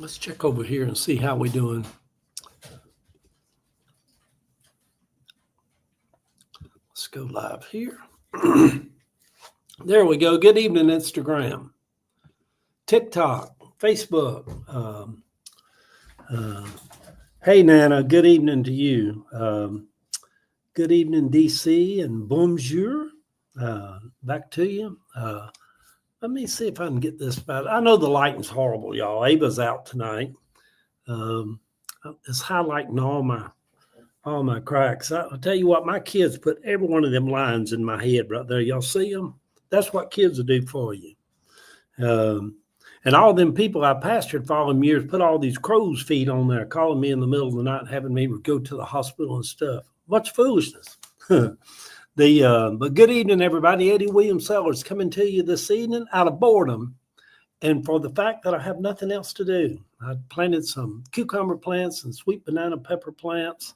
Let's check over here and see how we're doing. Let's go live here. There we go. Good evening, Instagram, TikTok, Facebook. Hey, Nana. Good evening to you. Good evening, DC, and bonjour. Back to you. Let me see if I can get this about. I know the lighting's horrible, y'all. Ava's out tonight. It's highlighting all my cracks. I'll tell you what, my kids put every one of them lines in my head right there. Y'all see them? That's what kids will do for you. And all them people I pastored for all them years put all these crow's feet on there, calling me in the middle of the night, having me go to the hospital and stuff. Much foolishness. But good evening, everybody. Eddie Williams Sellers coming to you this evening out of boredom and for the fact that I have nothing else to do. I planted some cucumber plants and sweet banana pepper plants,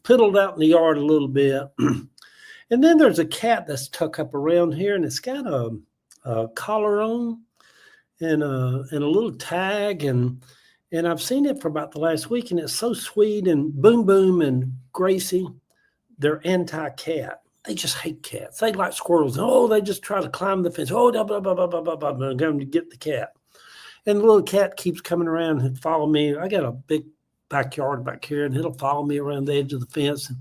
piddled out in the yard a little bit. And then there's a cat that's tucked up around here, and it's got a collar on and a little tag. And I've seen it for about the last week, and it's so sweet. And Boom Boom and Gracie, they're anti-cat. They just hate cats. They like squirrels. Oh, they just try to climb the fence. Oh, blah, blah, blah, blah, blah, blah, blah, blah, going to get the cat. And the little cat keeps coming around and follow me. I got a big backyard back here, and it'll follow me around the edge of the fence. And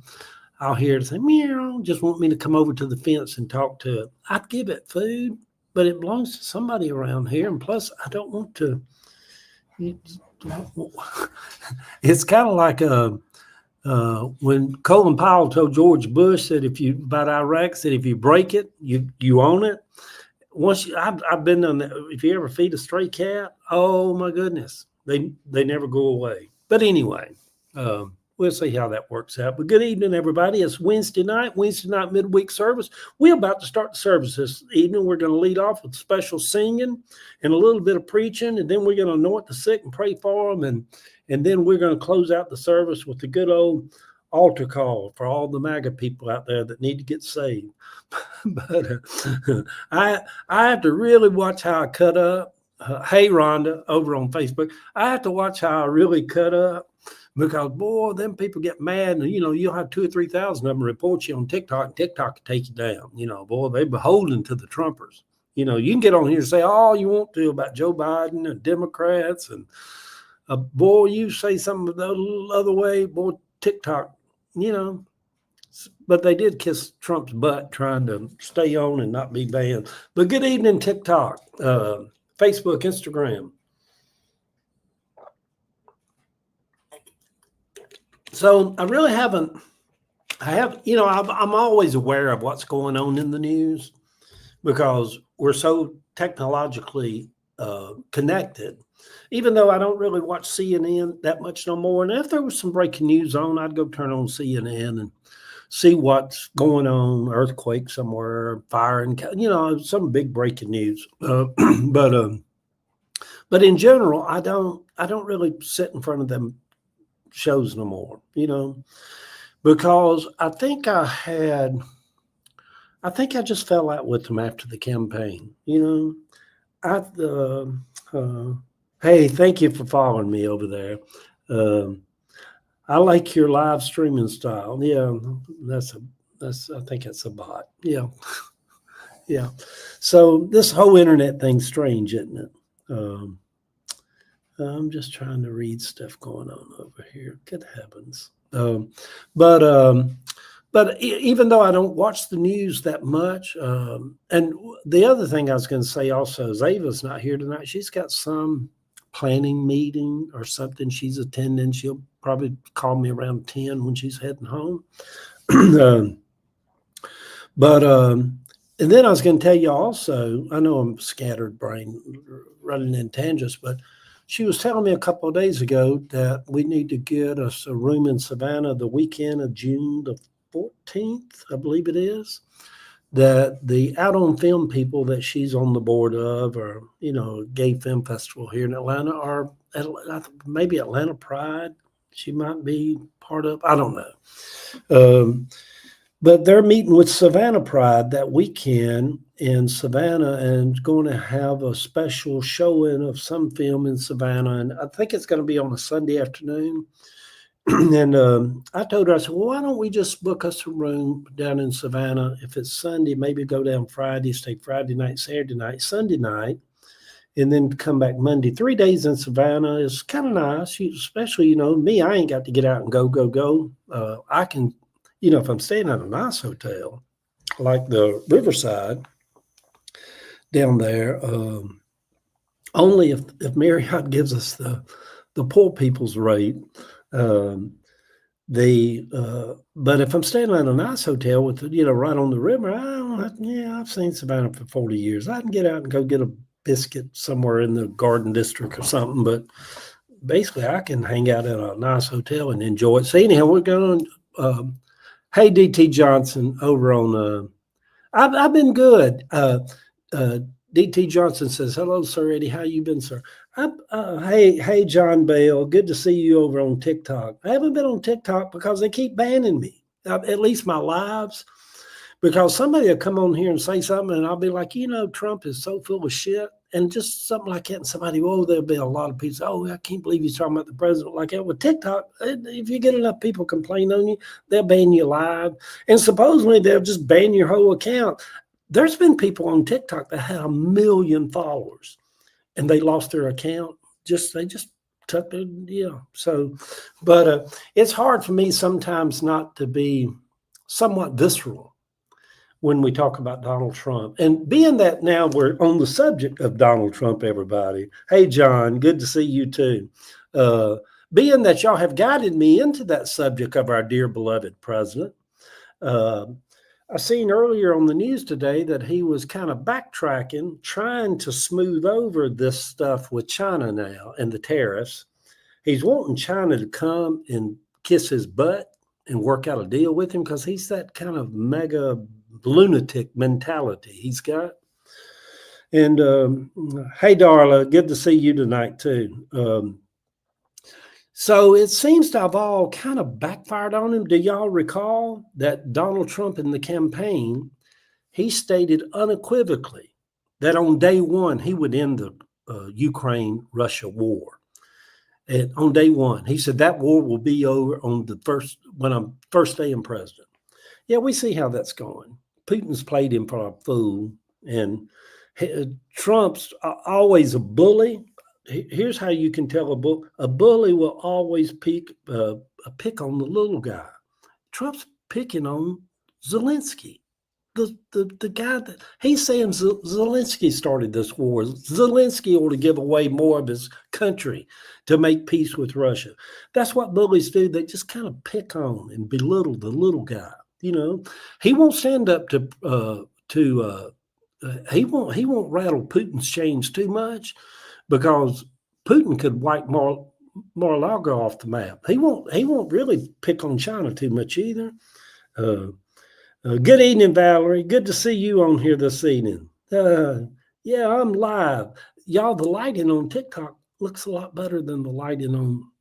I'll hear it say, meow, just want me to come over to the fence and talk to it. I'd give it food, but it belongs to somebody around here. And plus, I don't want to. It's kind of like when Colin Powell told George Bush that about Iraq, said if you break it, you own it. I've been on that. If you ever feed a stray cat, oh my goodness, they never go away. But anyway, we'll see how that works out. But good evening, everybody. It's Wednesday night midweek service. We're about to start the service this evening. We're going to lead off with special singing and a little bit of preaching, and then we're going to anoint the sick and pray for them, and then we're going to close out the service with the good old altar call for all the MAGA people out there that need to get saved. But I have to really watch how I cut up. Hey, Rhonda, over on Facebook. I have to watch how I really cut up because, boy, them people get mad. And, you'll have 2,000 or 3,000 of them report you on TikTok, and TikTok will take you down. Boy, they're beholden to the Trumpers. You can get on here and say all you want to about Joe Biden and Democrats. And, boy, you say something the other way, boy, TikTok, But they did kiss Trump's butt trying to stay on and not be banned. But good evening, TikTok, Facebook, Instagram. So I really haven't. I'm always aware of what's going on in the news because we're so technologically connected. Even though I don't really watch CNN that much no more. And if there was some breaking news on, I'd go turn on CNN and see what's going on, earthquake somewhere, fire, and some big breaking news. But in general, I don't really sit in front of them shows no more, because I think I just fell out with them after the campaign. Hey, thank you for following me over there. I like your live streaming style. Yeah, I think it's a bot. Yeah. Yeah. So this whole internet thing's strange, isn't it? I'm just trying to read stuff going on over here. Good heavens. But even though I don't watch the news that much, and the other thing I was going to say also is Ava's not here tonight. She's got some planning meeting or something she's attending. She'll probably call me around 10 when she's heading home. And then I was going to tell you also, I know I'm scattered brain running in tangents, but she was telling me a couple of days ago that we need to get us a room in Savannah the weekend of June the 14th, I believe it is, that the Out on Film people that she's on the board of, or, Gay Film Festival here in Atlanta, or maybe Atlanta Pride, she might be part of, I don't know. But they're meeting with Savannah Pride that weekend in Savannah and going to have a special showing of some film in Savannah. And I think it's going to be on a Sunday afternoon. And I told her, I said, well, why don't we just book us a room down in Savannah? If it's Sunday, maybe go down Friday, stay Friday night, Saturday night, Sunday night, and then come back Monday. 3 days in Savannah is kind of nice, especially, me, I ain't got to get out and go. I can, if I'm staying at a nice hotel, like the Riverside down there, only if Marriott gives us the poor people's rate. But if I'm staying at a nice hotel with, right on the river, I've seen Savannah for 40 years. I can get out and go get a biscuit somewhere in the Garden District or something, but basically I can hang out at a nice hotel and enjoy it. So anyhow, we're going, hey, DT Johnson over on, I've been good. DT Johnson says, hello, sir Eddie. How you been, sir? Hey, John Bale. Good to see you over on TikTok. I haven't been on TikTok because they keep banning me, at least my lives, because somebody will come on here and say something and I'll be like, Trump is so full of shit, and just something like that. And somebody, there'll be a lot of people, I can't believe he's talking about the president like that. With TikTok, if you get enough people complain on you, they'll ban you live. And supposedly they'll just ban your whole account. There's been people on TikTok that had 1 million followers and they lost their account. They just took it. Yeah. So, but it's hard for me sometimes not to be somewhat visceral when we talk about Donald Trump. And being that now we're on the subject of Donald Trump, everybody. Hey, John, good to see you too. Being that y'all have guided me into that subject of our dear beloved president, I seen earlier on the news today that he was kind of backtracking, trying to smooth over this stuff with China now and the tariffs. He's wanting China to come and kiss his butt and work out a deal with him because he's that kind of mega lunatic mentality he's got. And hey, Darla, good to see you tonight too. So it seems to have all kind of backfired on him. Do y'all recall that Donald Trump in the campaign, he stated unequivocally that on day one, he would end the Ukraine-Russia war. And on day one, he said that war will be over on when I'm first day in president. Yeah, we see how that's going. Putin's played him for a fool, and Trump's always a bully. Here's how you can tell a bully will always pick on the little guy. Trump's picking on Zelensky, the guy that he's saying Zelensky started this war. Zelensky ought to give away more of his country to make peace with Russia. That's what bullies do. They just kind of pick on and belittle the little guy. He won't stand up to he won't rattle Putin's chains too much, because Putin could wipe Mar-a-Lago off the map. He won't really pick on China too much either. Good evening, Valerie. Good to see you on here this evening. Yeah, I'm live. Y'all, the lighting on TikTok looks a lot better than the lighting on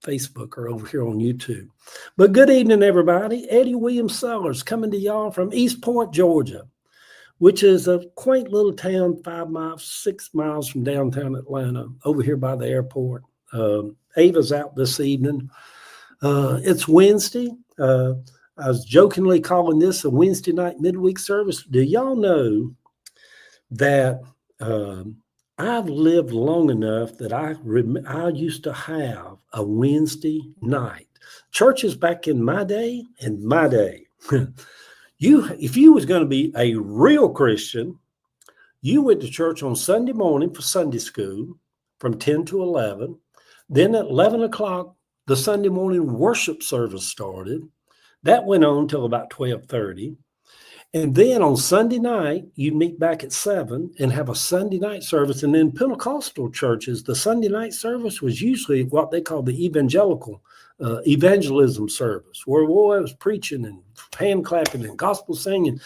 Facebook or over here on YouTube. But good evening, everybody. Eddie William Sellers coming to y'all from East Point, Georgia, which is a quaint little town 6 miles from downtown Atlanta, over here by the airport. Ava's out this evening. It's Wednesday. I was jokingly calling this a Wednesday night midweek service. Do y'all know that I've lived long enough that I used to have a Wednesday night. Churches back in my day, if you was going to be a real Christian, you went to church on Sunday morning for Sunday school from 10 to 11. Then at 11 o'clock, the Sunday morning worship service started. That went on till about 12:30. And then on Sunday night, you'd meet back at 7 and have a Sunday night service. And in Pentecostal churches, the Sunday night service was usually what they call the evangelism service, where I was preaching and hand clapping and gospel singing,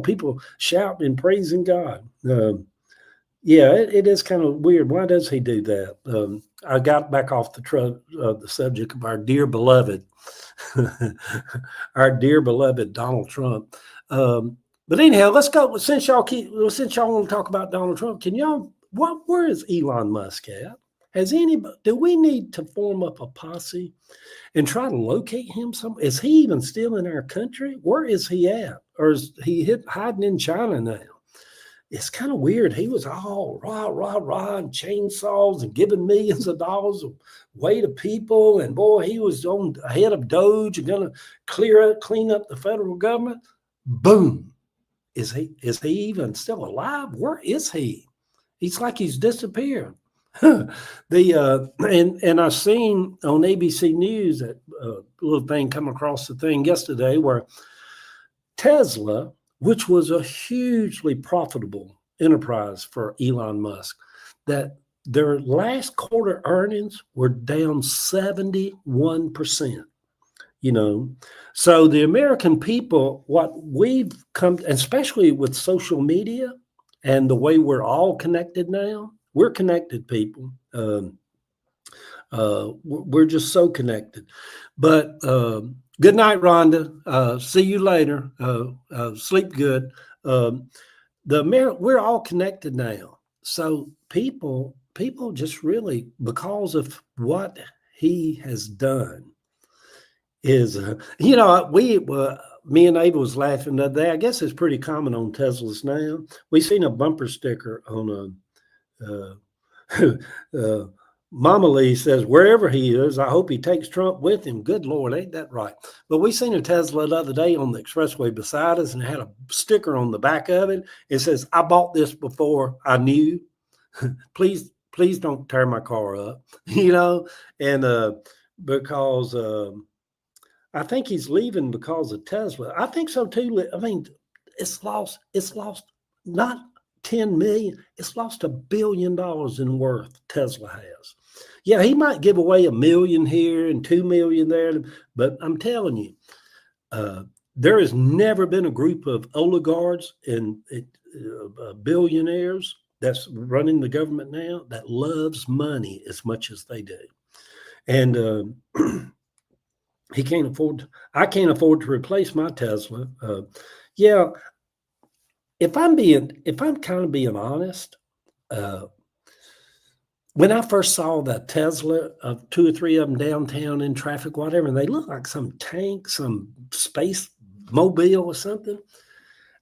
people shouting and praising God. It is kind of weird. Why does he do that? I got back off the subject of our dear beloved our dear beloved Donald Trump. But anyhow, let's go. Since y'all want to talk about Donald Trump, where is Elon Musk at? Do we need to form up a posse and try to locate him somewhere? Is he even still in our country? Where is he at? Or is he hiding in China now? It's kind of weird. He was all rah, and chainsaws and giving millions of dollars away to people. And boy, he was on the head of Doge and going to clean up the federal government. Boom. Is he even still alive? Where is he? He's like he's disappeared. And I seen on ABC News that little thing come across the thing yesterday where Tesla, which was a hugely profitable enterprise for Elon Musk, that their last quarter earnings were down 71%. So the American people, what we've come, especially with social media and the way we're all connected now, we're connected people. We're just so connected. But good night, Rhonda. See you later. Sleep good. We're all connected now. So people just really, because of what he has done, is me and Ava was laughing the other day. I guess it's pretty common on Teslas now. We seen a bumper sticker on Mama Lee says, wherever he is, I hope he takes Trump with him. Good Lord, ain't that right? But we seen a Tesla the other day on the expressway beside us, and it had a sticker on the back of it. It says, I bought this before I knew. Please don't tear my car up, and because I think he's leaving because of Tesla. I think so too. I mean, it's lost not 10 million, it's lost $1 billion in worth Tesla has. Yeah, he might give away $1 million here and $2 million there, but I'm telling you, there has never been a group of oligarchs and billionaires that's running the government now that loves money as much as they do. And I can't afford to replace my Tesla. If I'm kind of being honest, when I first saw the Tesla of 2 or 3 of them downtown in traffic, whatever, and they look like some tank, some space mobile or something.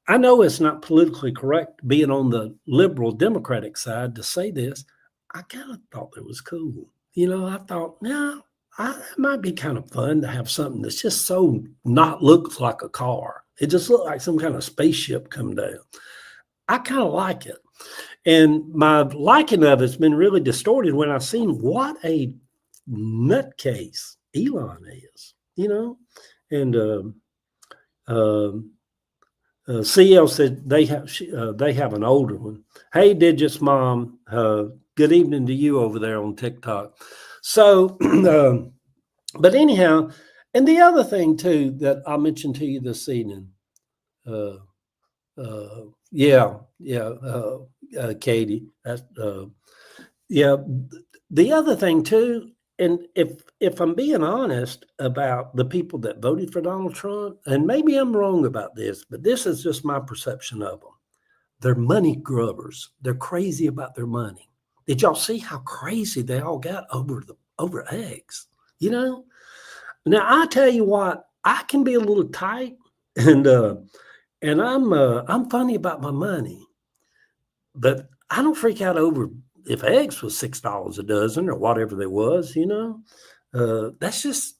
I know it's not politically correct being on the liberal Democratic side to say this. I kind of thought it was cool. I thought, it might be kind of fun to have something that's just so not looks like a car. It just looked like some kind of spaceship come down. I kind of like it. And my liking of it's been really distorted when I've seen what a nutcase Elon is, And CL said they have an older one. Hey, Digits Mom. Good evening to you over there on TikTok. So, but anyhow, and the other thing too that I mentioned to you this evening, Katie, the other thing too, and if I'm being honest about the people that voted for Donald Trump, and maybe I'm wrong about this, but this is just my perception of them. They're money grubbers. They're crazy about their money. Did y'all see how crazy they all got over eggs? Now I tell you what, I can be a little tight, and I'm funny about my money, but I don't freak out over if eggs was $6 a dozen or whatever they was. That's just,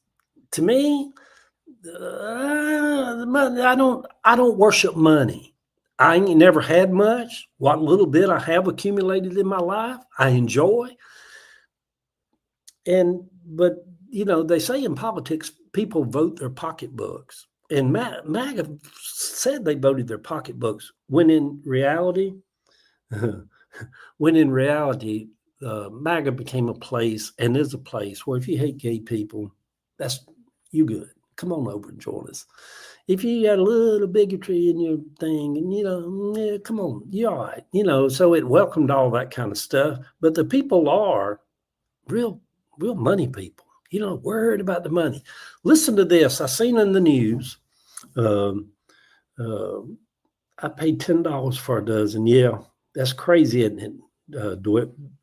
to me. I don't worship money. I ain't never had much. What little bit I have accumulated in my life, I enjoy. But they say in politics, people vote their pocketbooks. And MAGA said they voted their pocketbooks when in reality, MAGA became a place and is a place where if you hate gay people, that's you good. Come on over and join us. If you got a little bigotry in your thing, and come on, you're all right. So it welcomed all that kind of stuff. But the people are real money people. Worried about the money. Listen to this. I seen in the news. Um, I paid $10 for a dozen. Yeah, that's crazy, isn't it?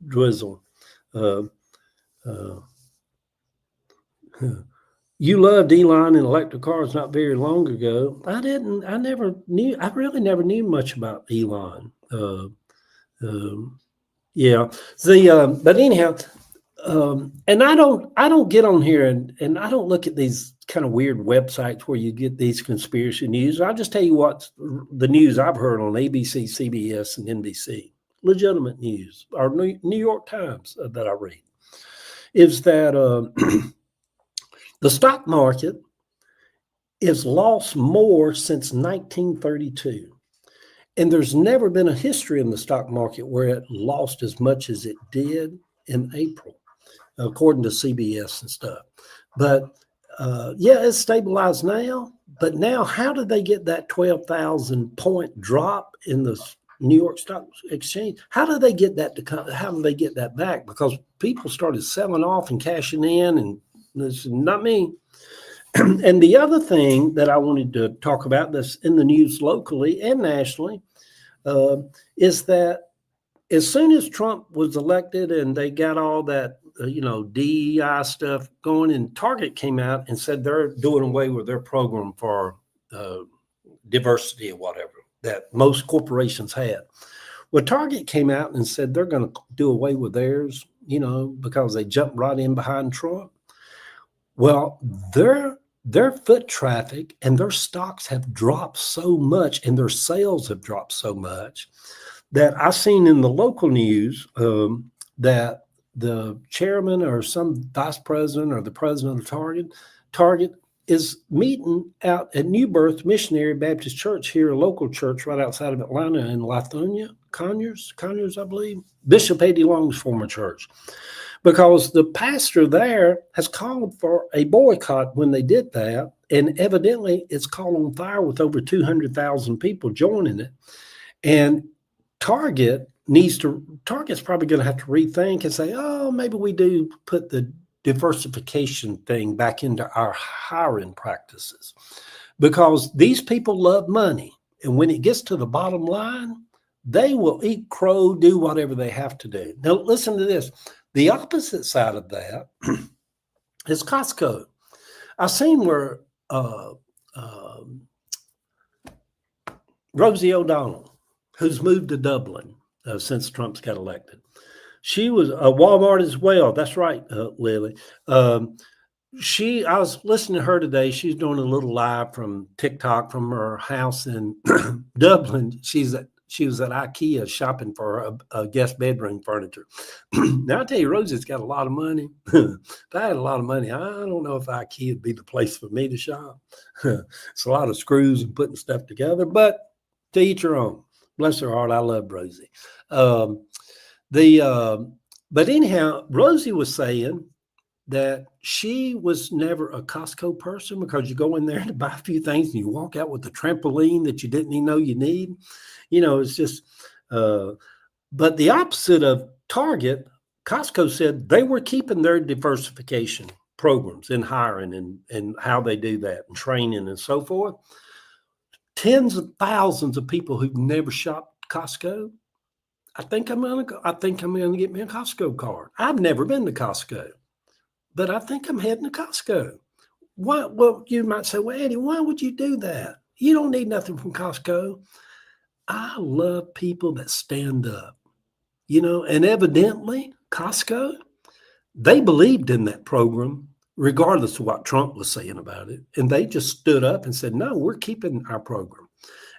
Dwizzle. Uh, uh, you loved Elon and electric cars not very long ago. I didn't. I never knew. I really never knew much about Elon. Yeah. But anyhow, and I don't get on here and I don't look at these kind of weird websites where you get these conspiracy news. I'll just tell you what the news I've heard on ABC, CBS, and NBC, legitimate news, or New York Times that I read, is that the stock market has lost more since 1932. And there's never been a history in the stock market where it lost as much as it did in April, according to CBS and stuff. But yeah, it's stabilized now. But now, how did they get that 12,000 point drop in the New York Stock Exchange? How did they get that how did they get that back? Because people started selling off and cashing in, and this is not me. And the other thing that I wanted to talk about that's in the news locally and nationally is that as soon as Trump was elected and they got all that, DEI stuff going, and Target came out and said they're doing away with their program for diversity or whatever that most corporations had. Well, Target came out and said they're going to do away with theirs, because they jumped right in behind Trump. Well, their foot traffic and their stocks have dropped so much and their sales have dropped so much that I seen in the local news that the chairman or some vice president or the president of Target is meeting out at New Birth Missionary Baptist Church here, a local church right outside of Atlanta in Lithonia, Conyers, I believe, Bishop Eddie Long's former church. Because the pastor there has called for a boycott when they did that. And evidently it's caught on fire with over 200,000 people joining it. And Target's probably going to have to rethink and say, oh, maybe we do put the diversification thing back into our hiring practices. Because these people love money. And when it gets to the bottom line, they will eat crow, do whatever they have to do. Now, listen to this. The opposite side of that is Costco. I've seen where Rosie O'Donnell, who's moved to Dublin since Trump's got elected, she was Walmart as well. That's right, Lily. I was listening to her today. She's doing a little live from TikTok from her house in Dublin. She was at IKEA shopping for a guest bedroom furniture. Now, I tell you, Rosie's got a lot of money. If I had a lot of money, I don't know if IKEA would be the place for me to shop. It's a lot of screws and putting stuff together, but to each your own. Bless her heart, I love Rosie. But anyhow, Rosie was saying that she was never a Costco person because you go in there to buy a few things and you walk out with a trampoline that you didn't even know you need. It's just, but the opposite of Target, Costco said they were keeping their diversification programs in hiring and how they do that and training and so forth. Tens of thousands of people who've never shopped Costco. I think I'm gonna get me a Costco card. I've never been to Costco, but I think I'm heading to Costco. Why? Well, you might say, well, Eddie, why would you do that? You don't need nothing from Costco. I love people that stand up, and evidently Costco, they believed in that program, regardless of what Trump was saying about it. And they just stood up and said, no, we're keeping our program.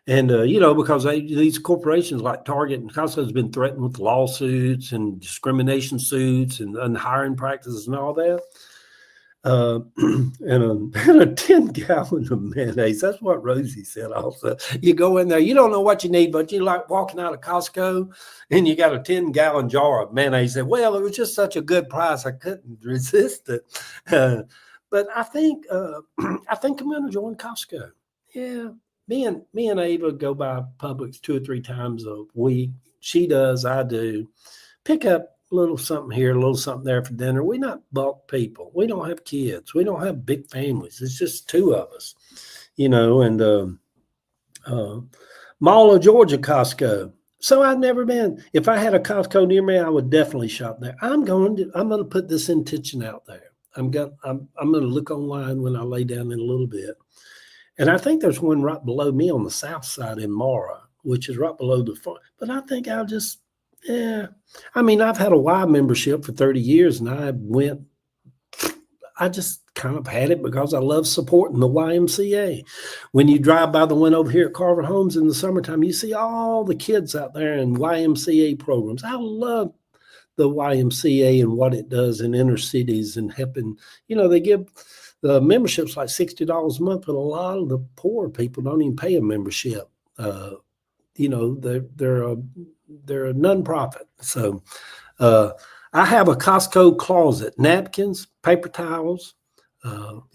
And, because these corporations like Target and Costco has been threatened with lawsuits and discrimination suits and hiring practices and all that. And a 10-gallon of mayonnaise. That's what Rosie said also. You go in there, you don't know what you need, but you like walking out of Costco and you got a 10-gallon jar of mayonnaise. Well, it was just such a good price, I couldn't resist it. But I think I'm going to join Costco. Yeah, me and Ava go by Publix 2 or 3 times a week. She does, I do. Pick up little something here, a little something there for dinner. We're not bulk people. We don't have kids. We don't have big families. It's just two of us, and Mall of Georgia, Costco. So I've never been. If I had a Costco near me, I would definitely shop there. I'm going to put this intention out there. I'm going to look online when I lay down in a little bit. And I think there's one right below me on the south side in Mara, which is right below the farm. But I think I'll just, I mean, I've had a Y membership for 30 years, and I just kind of had it because I love supporting the YMCA. When you drive by the one over here at Carver Homes in the summertime, you see all the kids out there in YMCA programs. I love the YMCA and what it does in inner cities and helping, they give the membership's like $60 a month, but a lot of the poor people don't even pay a membership. They're a nonprofit. So I have a Costco closet, napkins, paper towels. So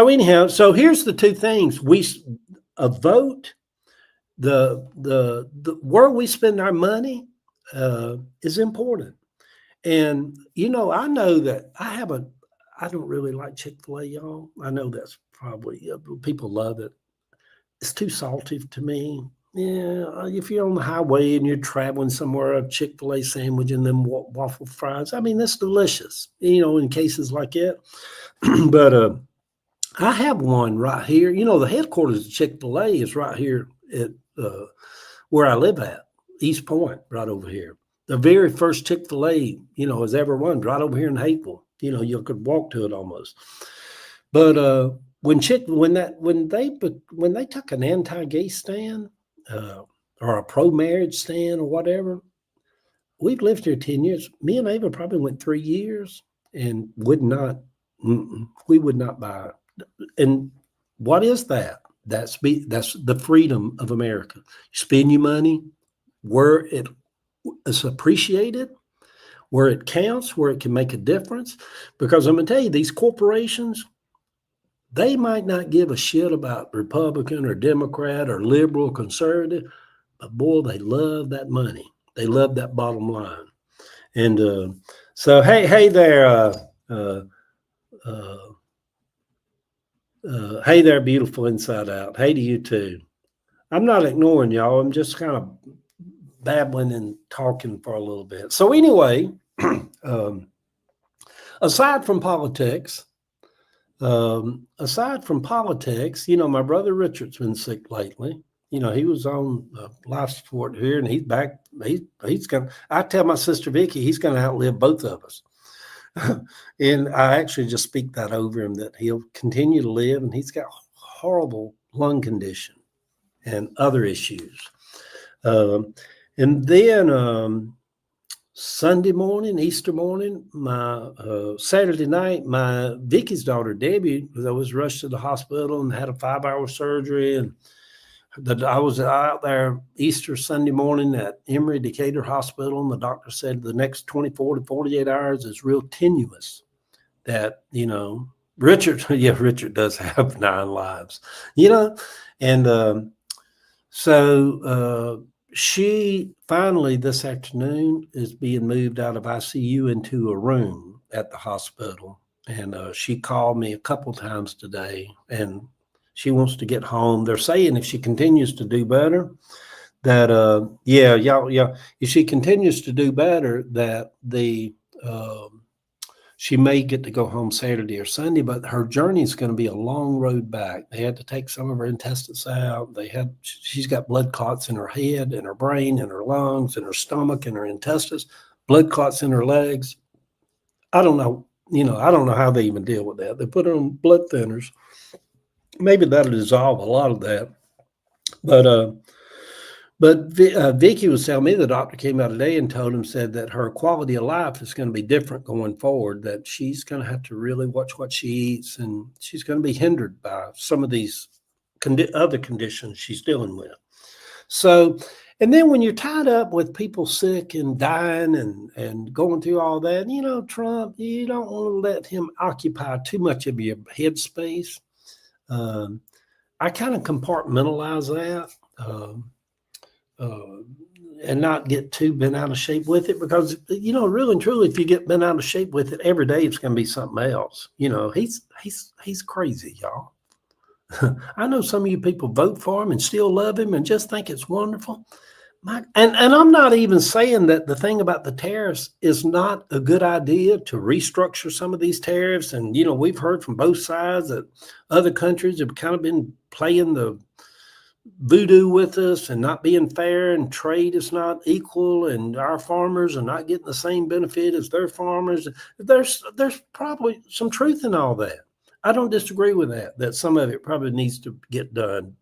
anyhow, so here's the two things. A vote, the where we spend our money is important. And, I know that I don't really like Chick-fil-A, y'all. I know that's probably, people love it. It's too salty to me. Yeah, if you're on the highway and you're traveling somewhere, a Chick-fil-A sandwich and then waffle fries, I mean, that's delicious, in cases like that. But I have one right here. The headquarters of Chick-fil-A is right here at where I live at, East Point, right over here. The very first Chick-fil-A, has ever run, right over here in Hapeville. You could walk to it almost. But when they took an anti-gay stand or a pro-marriage stand or whatever, we've lived here 10 years. Me and Ava probably went 3 years and we would not buy it. And what is that? That's the freedom of America. You spend your money where it is appreciated, where it counts, where it can make a difference. Because I'm going to tell you, these corporations, they might not give a shit about Republican or Democrat or liberal, conservative, but boy, they love that money. They love that bottom line. And so, hey there, hey there, beautiful inside out. Hey to you too. I'm not ignoring y'all. I'm just kind of babbling and talking for a little bit. So anyway, aside from politics, my brother Richard's been sick lately. He was on life support here, and he's back. I tell my sister Vicky, he's going to outlive both of us. And I actually just speak that over him, that he'll continue to live, and he's got horrible lung condition and other issues. And then Sunday morning, Easter morning, Saturday night, my Vicky's daughter, Debbie, was rushed to the hospital and had a 5-hour surgery. And I was out there Easter Sunday morning at Emory Decatur Hospital, and the doctor said the next 24 to 48 hours is real tenuous. That, Richard does have 9 lives, and so she finally this afternoon is being moved out of ICU into a room at the hospital. And she called me a couple times today, and she wants to get home. They're saying if she continues to do better, that, if she continues to do better, that she may get to go home Saturday or Sunday, but her journey is going to be a long road back. They had to take some of her intestines out. She's got blood clots in her head, in her brain, in her lungs, in her stomach, in her intestines, blood clots in her legs. I don't know how they even deal with that. They put her on blood thinners. Maybe that'll dissolve a lot of that. But Vicky was telling me, the doctor came out today and said that her quality of life is going to be different going forward, that she's going to have to really watch what she eats, and she's going to be hindered by some of these other conditions she's dealing with. So, and then when you're tied up with people sick and dying and going through all that, Trump, you don't want to let him occupy too much of your headspace. I kind of compartmentalize that. and not get too bent out of shape with it, because really and truly, if you get bent out of shape with it every day, it's going to be something else. He's crazy, y'all. I know some of you people vote for him and still love him and just think it's wonderful. And I'm not even saying that the thing about the tariffs is not a good idea to restructure some of these tariffs. And, we've heard from both sides that other countries have kind of been playing the voodoo with us and not being fair, and trade is not equal, and our farmers are not getting the same benefit as their farmers. There's probably some truth in all that. I don't disagree with that some of it probably needs to get done.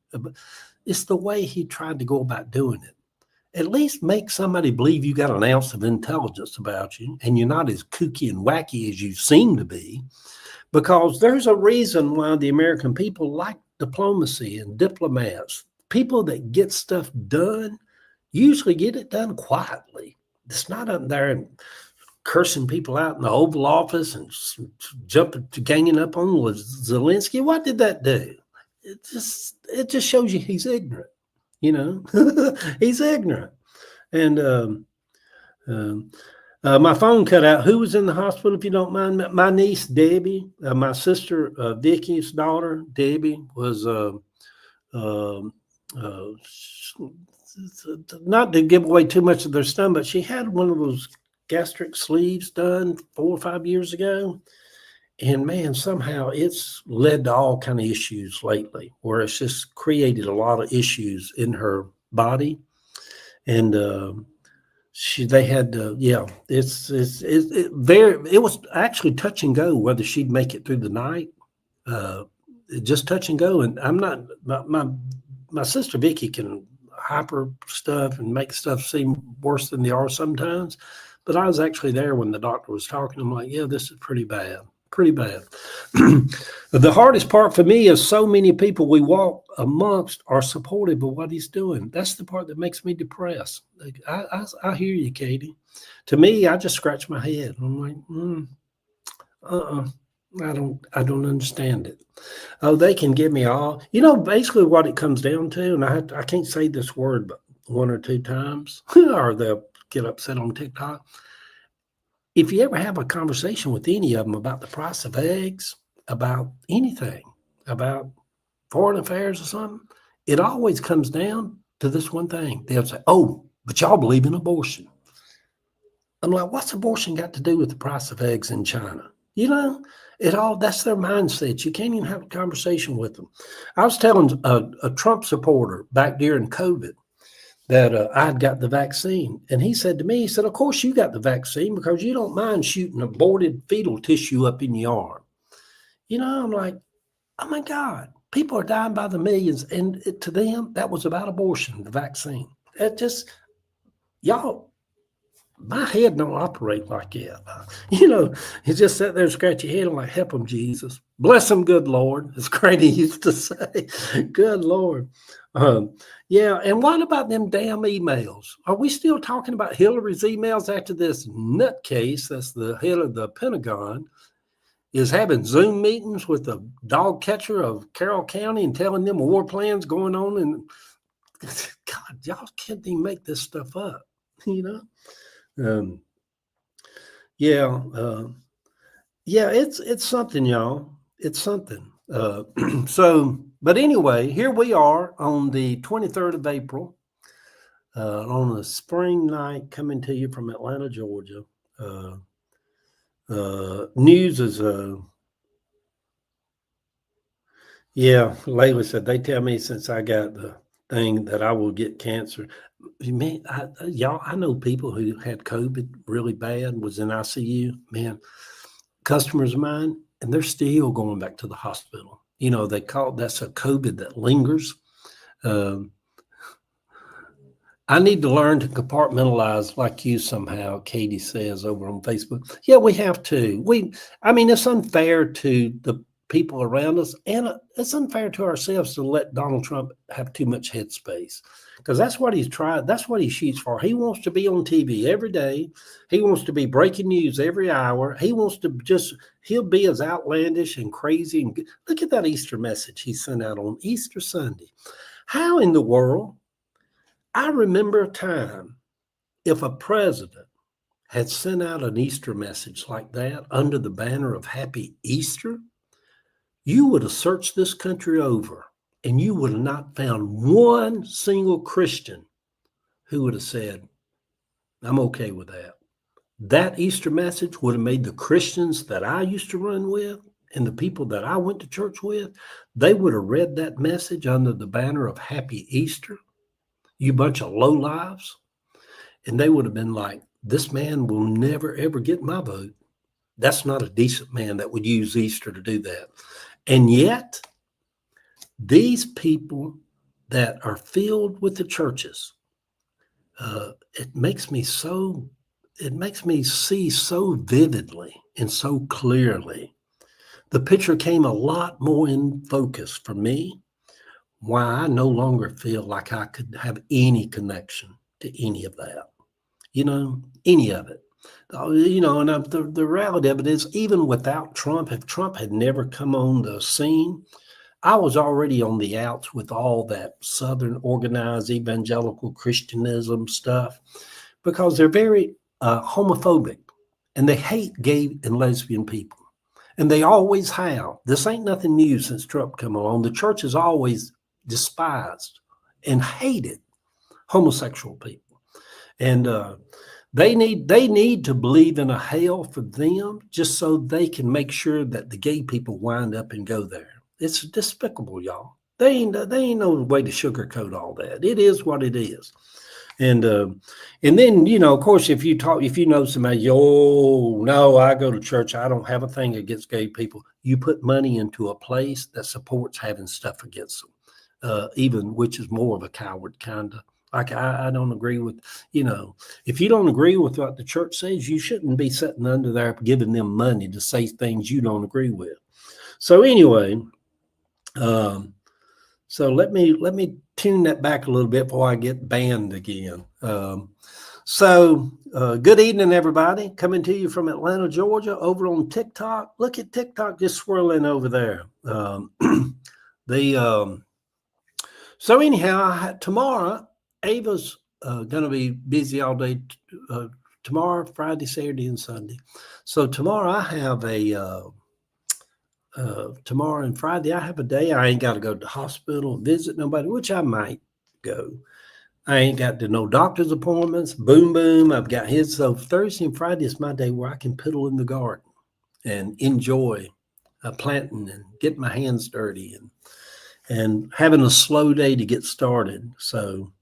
It's the way he tried to go about doing it. At least make somebody believe you got an ounce of intelligence about you and you're not as kooky and wacky as you seem to be, because there's a reason why the American people like diplomacy and diplomats. People that get stuff done usually get it done quietly. It's not up there and cursing people out in the Oval Office and ganging up on Zelensky. What did that do? It just shows you he's ignorant. He's ignorant. And my phone cut out. Who was in the hospital, if you don't mind? My niece, Debbie. My sister, Vicky's daughter, Debbie, was not to give away too much of their stuff, but she had one of those gastric sleeves done 4 or 5 years ago. And man, somehow it's led to all kind of issues lately, where it's just created a lot of issues in her body. And it was actually touch and go whether she'd make it through the night. Just touch and go. And I'm not, my sister Vicky can hyper stuff and make stuff seem worse than they are sometimes. But I was actually there when the doctor was talking. I'm like, yeah, this is pretty bad. Pretty bad. The hardest part for me is so many people we walk amongst are supportive of what he's doing. That's the part that makes me depressed. I hear you, Katie. To me, I just scratch my head. I'm like, I don't understand it. Oh, they can give me all. Basically what it comes down to, and I can't say this word but 1 or 2 times, or they'll get upset on TikTok. If you ever have a conversation with any of them about the price of eggs, about anything, about foreign affairs or something, it always comes down to this one thing. They'll say, oh, but y'all believe in abortion. I'm like, what's abortion got to do with the price of eggs in China? That's their mindset. You can't even have a conversation with them. I was telling a Trump supporter back during COVID that I'd got the vaccine. And he said to me, of course you got the vaccine because you don't mind shooting aborted fetal tissue up in your arm. I'm like, oh my God, people are dying by the millions. And to them, that was about abortion, the vaccine. It just, y'all, my head don't operate like that. You just sit there and scratch your head. I'm like, help them, Jesus. Bless them, good Lord. As Grady used to say, good Lord. Yeah, and what about them damn emails? Are we still talking about Hillary's emails after this nutcase, that's the head of the Pentagon, is having Zoom meetings with the dog catcher of Carroll County and telling them war plans going on? And God, y'all can't even make this stuff up, it's something, y'all. It's something. But anyway, here we are on the 23rd of April, on a spring night, coming to you from Atlanta, Georgia. News is, Layla said, they tell me since I got the thing that I will get cancer. Man, I know people who had COVID really bad, was in ICU, man, customers of mine, and they're still going back to the hospital. They call that's a COVID that lingers. I need to learn to compartmentalize like you somehow, Katie says over on Facebook. Yeah, we have to. It's unfair to the people around us, and it's unfair to ourselves to let Donald Trump have too much headspace, because that's what he's tried. That's what he shoots for. He wants to be on TV every day. He wants to be breaking news every hour. He wants to he'll be as outlandish and crazy. And look at that Easter message he sent out on Easter Sunday. How in the world I remember a time if a president had sent out an Easter message like that under the banner of Happy Easter, you would have searched this country over and you would have not found one single Christian who would have said, I'm okay with that. That Easter message would have made the Christians that I used to run with and the people that I went to church with, they would have read that message under the banner of Happy Easter, you bunch of lowlives. And they would have been like, this man will never, ever get my vote. That's not a decent man that would use Easter to do that. And yet, these people that are filled with the churches, it makes me see so vividly and so clearly. The picture came a lot more in focus for me, why I no longer feel like I could have any connection to any of that, any of it. And the reality of it is, even without Trump, if Trump had never come on the scene, I was already on the outs with all that Southern organized evangelical Christianism stuff, because they're very homophobic and they hate gay and lesbian people. And they always have. This ain't nothing new since Trump come along. The church has always despised and hated homosexual people. And they need to believe in a hell for them just so they can make sure that the gay people wind up and go there. It's despicable, y'all. They ain't no way to sugarcoat all that. It is what it is. And then, of course, if you know somebody, no, I go to church, I don't have a thing against gay people. You put money into a place that supports having stuff against them, even, which is more of a coward kind of. Like, I don't agree with, if you don't agree with what the church says, you shouldn't be sitting under there giving them money to say things you don't agree with. So anyway, so let me tune that back a little bit before I get banned again. Good evening, everybody. Coming to you from Atlanta, Georgia, over on TikTok. Look at TikTok just swirling over there. So anyhow, tomorrow, Ava's going to be busy all day tomorrow, Friday, Saturday, and Sunday. So tomorrow I have tomorrow and Friday, I have a day. I ain't got to go to the hospital and visit nobody, which I might go. I ain't got to no doctor's appointments. Boom. I've got his. So Thursday and Friday is my day where I can piddle in the garden and enjoy planting and get my hands dirty and having a slow day to get started. So,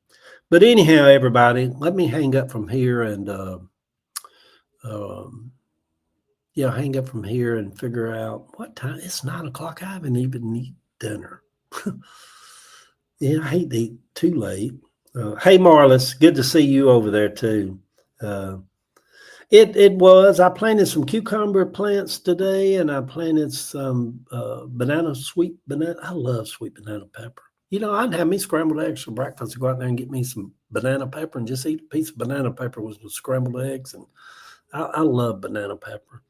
but anyhow, everybody, let me hang up from here and hang up from here and figure out what time. It's 9:00. I haven't even eaten dinner. I hate to eat too late. Hey, Marlis, good to see you over there too. It was. I planted some cucumber plants today, and I planted some sweet banana. I love sweet banana pepper. I'd have me scrambled eggs for breakfast. I'd go out there and get me some banana pepper and just eat a piece of banana pepper with some scrambled eggs. And I love banana pepper.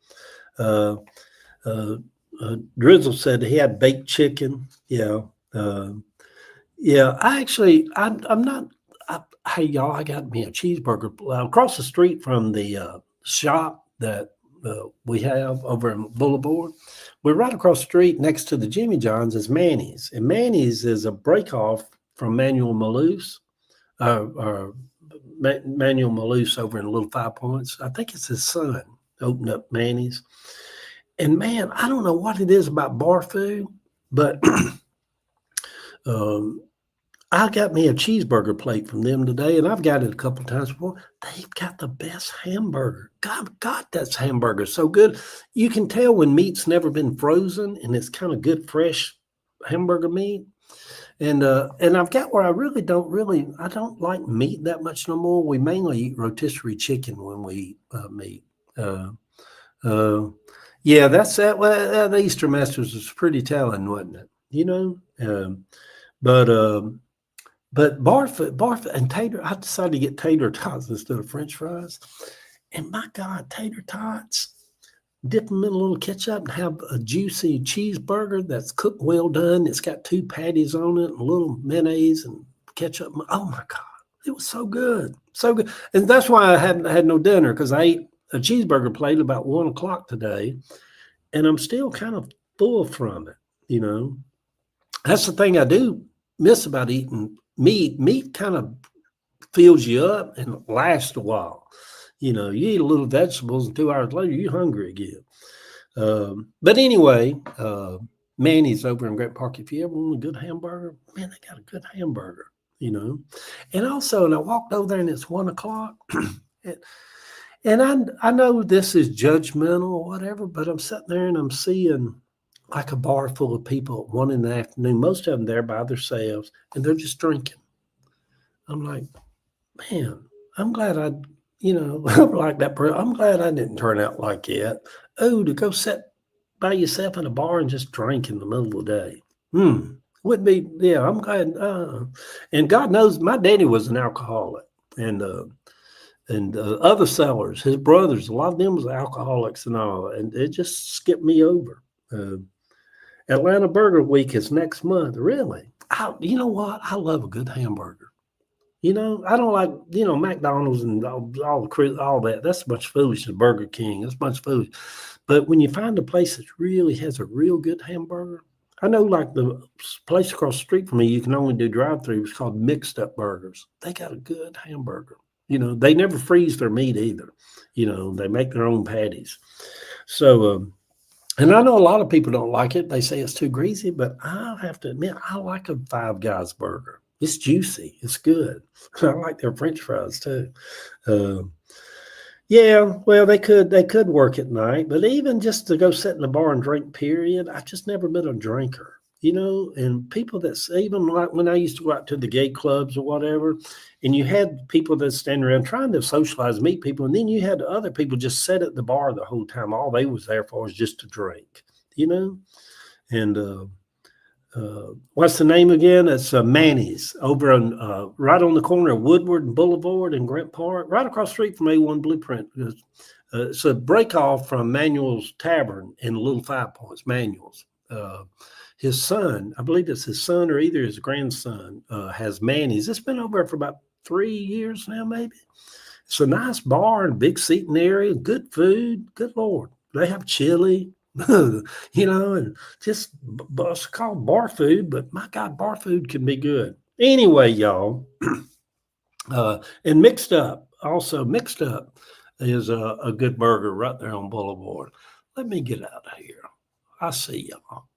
Drizzle said he had baked chicken. I'm not. Hey, y'all, I got me a cheeseburger across the street from the shop that we have over in Boulevard. We're right across the street next to the Jimmy John's is Manny's. And Manny's is a break off from Manuel Malus, Manuel Malus over in Little 5 Points. I think it's his son opened up Manny's. And man, I don't know what it is about bar food, but I got me a cheeseburger plate from them today, and I've got it a couple of times before. They've got the best hamburger. God, that's hamburger so good. You can tell when meat's never been frozen, and it's kind of good, fresh hamburger meat. And I've got where I don't like meat that much no more. We mainly eat rotisserie chicken when we eat meat. That's that. Well, the Easter Masters was pretty telling, wasn't it? But bar and tater, I decided to get tater tots instead of French fries. And my God, tater tots, dip them in a little ketchup and have a juicy cheeseburger that's cooked well done. It's got 2 patties on it and a little mayonnaise and ketchup. Oh my God, It was so good, so good. And that's why I hadn't had no dinner, because I ate a cheeseburger plate about 1 o'clock today, and I'm still kind of full from it. You know, that's the thing I do miss about eating meat. Meat kind of fills you up and lasts a while. You know, you eat a little vegetables, and 2 hours later, you're hungry again. But anyway, Manny's over in Grant Park. If you ever want a good hamburger, man, they got a good hamburger, you know. And also, and I walked over there and it's 1 o'clock. And I know this is judgmental or whatever, but I'm sitting there and I'm seeing like a bar full of people at 1 in the afternoon, most of them there by themselves, and they're just drinking. I'm like, man, I'm glad I'm like that. I'm glad I didn't turn out like that. Oh, to go sit by yourself in a bar and just drink in the middle of the day. Wouldn't be, yeah, I'm glad. And God knows my daddy was an alcoholic, and other sellers, his brothers, a lot of them was alcoholics and all, and it just skipped me over. Atlanta Burger Week is next month. Really? You know what? I love a good hamburger. You know, I don't like, McDonald's and all that. That's a bunch of foolishness. Burger King, that's a bunch of foolishness. But when you find a place that really has a real good hamburger, I know like the place across the street from me, you can only do drive-through. It's called Mixed Up Burgers. They got a good hamburger. You know, they never freeze their meat either. You know, they make their own patties. So, and I know a lot of people don't like it. They say it's too greasy, but I have to admit, I like a Five Guys burger. It's juicy. It's good. I like their French fries too. Yeah, well, they could work at night, but even just to go sit in the bar and drink, period, I just never been a drinker, and people that's even like when I used to go out to the gay clubs or whatever, and you had people that stand around trying to socialize, meet people, and then you had other people just sit at the bar the whole time. All they was there for was just to drink, and what's the name again? It's Manny's over on right on the corner of Woodward and Boulevard in Grant Park, right across the street from A1 Blueprint. It's a break off from Manuel's Tavern in Little Five Points. Manuel's. His son, I believe it's his son or either his grandson, has Manny's. It's been over for about 3 years now, maybe. It's a nice bar and big seating area, good food. Good Lord, they have chili. And just it's called bar food, but my God, bar food can be good. Anyway, y'all, and Mixed Up is a good burger right there on Boulevard. Let me get out of here. I see y'all.